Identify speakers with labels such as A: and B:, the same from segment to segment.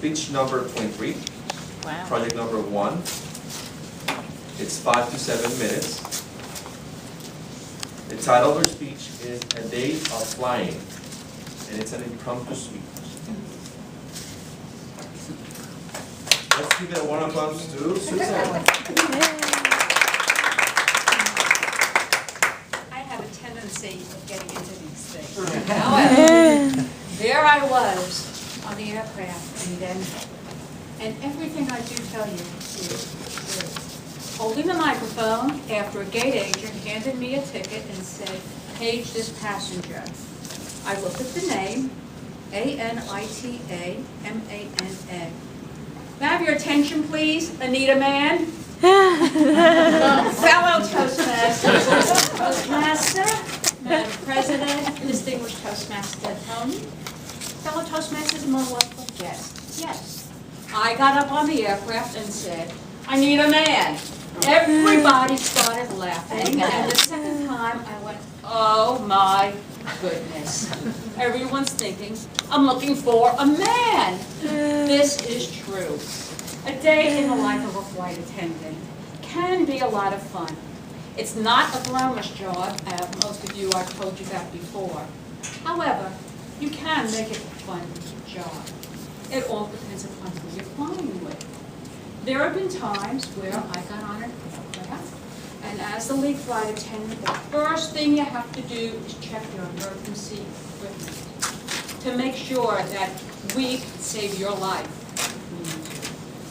A: speech number 23,
B: Wow.
A: project number 1. It's 5 to 7 minutes. The title of her speech is A Day of Flying, and it's an impromptu speech. Let's give it a warm applause to Susan.
C: I have a tendency of getting into these things. However, there I was on the aircraft, and everything I do tell you is true. Holding the microphone after a gate agent handed me a ticket and said, "Page this passenger." I looked at the name, Anita Mann. May I have your attention, please, Anita Mann? Fellow Toastmasters, Toastmaster, Madam President, distinguished Toastmaster Tony, fellow Toastmasters, and my wonderful guests. Yes, I got up on the aircraft and said, "I need a man." Everybody started laughing, and the second time I went, "Oh my goodness." Everyone's thinking, I'm looking for a man. This is true. A day in the life of a flight attendant can be a lot of fun. It's not a glamorous job, as most of you, I've told you that before. However, you can make it a fun job. It all depends upon who you're flying with. There have been times where I got on an aircraft, and as the lead flight attendant, the first thing you have to do is check your emergency equipment to make sure that we can save your life.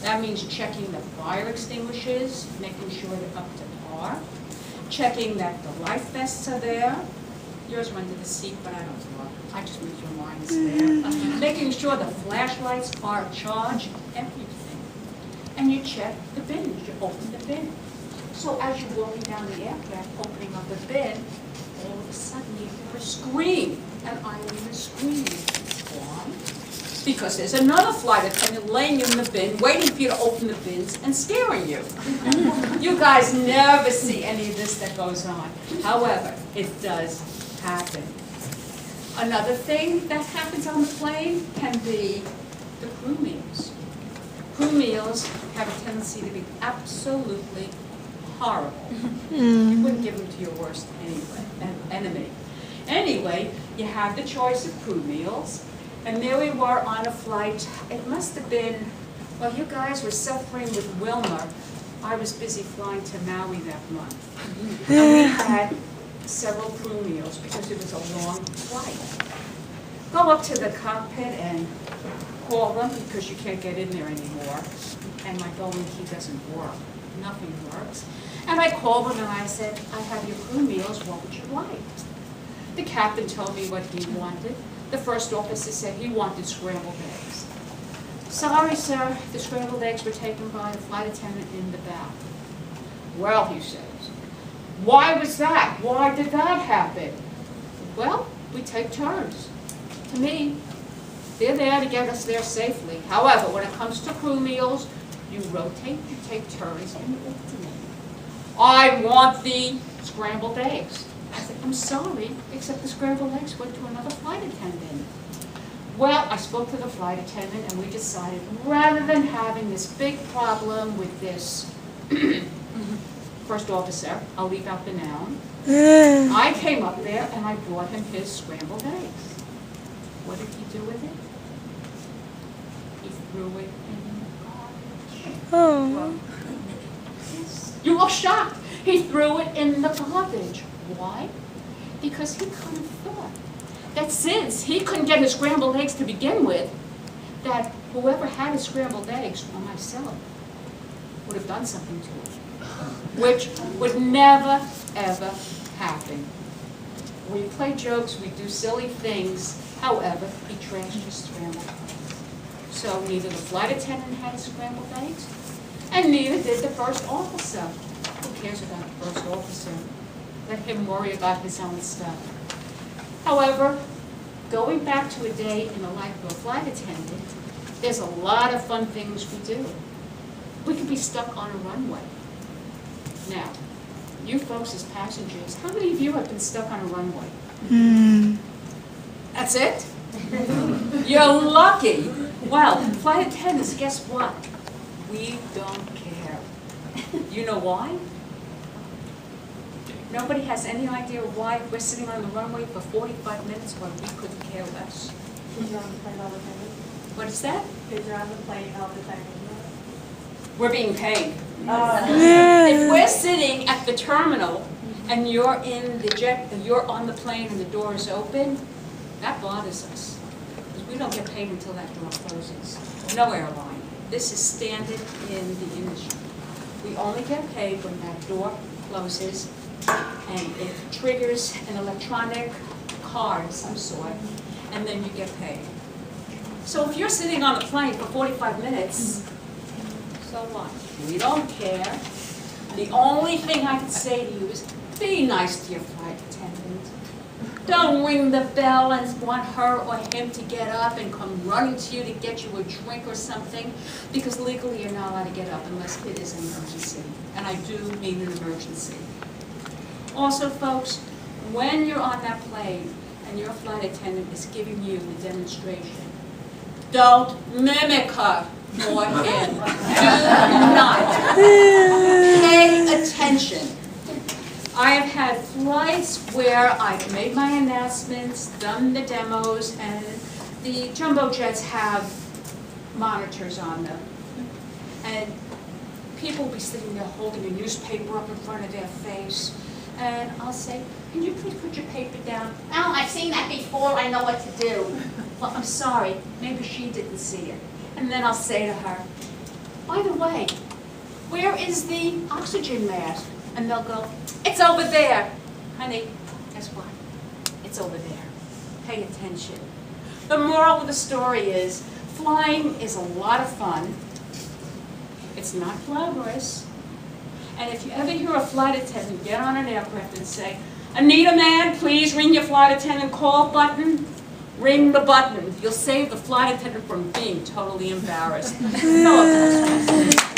C: That means checking the fire extinguishers, making sure they're up to par, checking that the life vests are there. Yours are under the seat, but I don't know. I just make sure mine is there. Making sure the flashlights are charged, everything. And you check the bins, you open the bin. So as you're walking down the aircraft, opening up the bin, all of a sudden you hear a scream, and I mean a scream. Why? Because there's another flight attendant laying in the bin, waiting for you to open the bins and scaring you. You guys never see any of this that goes on. However, it does happen. Another thing that happens on the plane can be the crew meals. Crew meals have a tendency to be absolutely horrible. You wouldn't give them to your worst enemy. Anyway, you have the choice of crew meals, and there we were on a flight. It must have been, well, you guys were suffering with Wilma. I was busy flying to Maui that month. And we had several crew meals because it was a long flight. Go up to the cockpit and call them because you can't get in there anymore. And my going key doesn't work. Nothing works. And I called them and I said, "I have your crew meals, what would you like?" The captain told me what he wanted. The first officer said he wanted scrambled eggs. "Sorry, sir, the scrambled eggs were taken by the flight attendant in the back." "Well," he says, "why was that? Why did that happen?" "Well, we take turns. To me, they're there to get us there safely. However, when it comes to crew meals, you rotate, you take turns, and you alternate. I want the scrambled eggs." I said, "I'm sorry, except the scrambled eggs went to another flight attendant." Well, I spoke to the flight attendant, and we decided, rather than having this big problem with this first officer, I'll leave out the noun, I came up there and I brought him his scrambled eggs. What did he do with it? He threw it in the garbage. Well, yes. You look shocked. He threw it in the garbage. Why? Because he kind of thought that since he couldn't get his scrambled eggs to begin with, that whoever had his scrambled eggs, or myself, would have done something to it, which would never, ever happen. We play jokes, we do silly things. However, he trashed his scrambled eggs. So neither the flight attendant had his scrambled eggs, and neither did the first officer. Who cares about the first officer? Let him worry about his own stuff. However, going back to a day in the life of a flight attendant, there's a lot of fun things we do. We could be stuck on a runway. Now, you folks as passengers, how many of you have been stuck on a runway? That's it? You're lucky. Well, flight attendants, guess what? We don't care. You know why? Nobody has any idea why we're sitting on the runway for 45 minutes when we couldn't care less.
B: Kids are on the plane all the time.
C: What is that?
B: Kids are on the plane all the time.
C: We're being paid.
B: Oh.
C: If we're sitting at the terminal and you're in the jet, you're on the plane and the door is open, that bothers us. Because we don't get paid until that door closes. No airline. This is standard in the industry. We only get paid when that door closes and it triggers an electronic card of some sort, and then you get paid. So if you're sitting on the plane for 45 minutes, so what? We don't care. The only thing I can say to you is, be nice to your flight attendant. Don't ring the bell and want her or him to get up and come running to you to get you a drink or something, because legally you're not allowed to get up unless it is an emergency. And I do mean an emergency. Also, folks, when you're on that plane and your flight attendant is giving you the demonstration, don't mimic her or him. Do not. Pay attention. I have had flights where I've made my announcements, done the demos, and the jumbo jets have monitors on them. And people will be sitting there holding a newspaper up in front of their face. And I'll say, can you please put your paper down? Oh, I've seen that before, I know what to do. Well, I'm sorry, maybe she didn't see it. And then I'll say to her, by the way, where is the oxygen mask? And they'll go, it's over there. Honey, guess what? It's over there. Pay attention. The moral of the story is, flying is a lot of fun. It's not glamorous. And if you ever hear a flight attendant get on an aircraft and say, Anita, man, please ring your flight attendant call button, ring the button. You'll save the flight attendant from being totally embarrassed. No offense.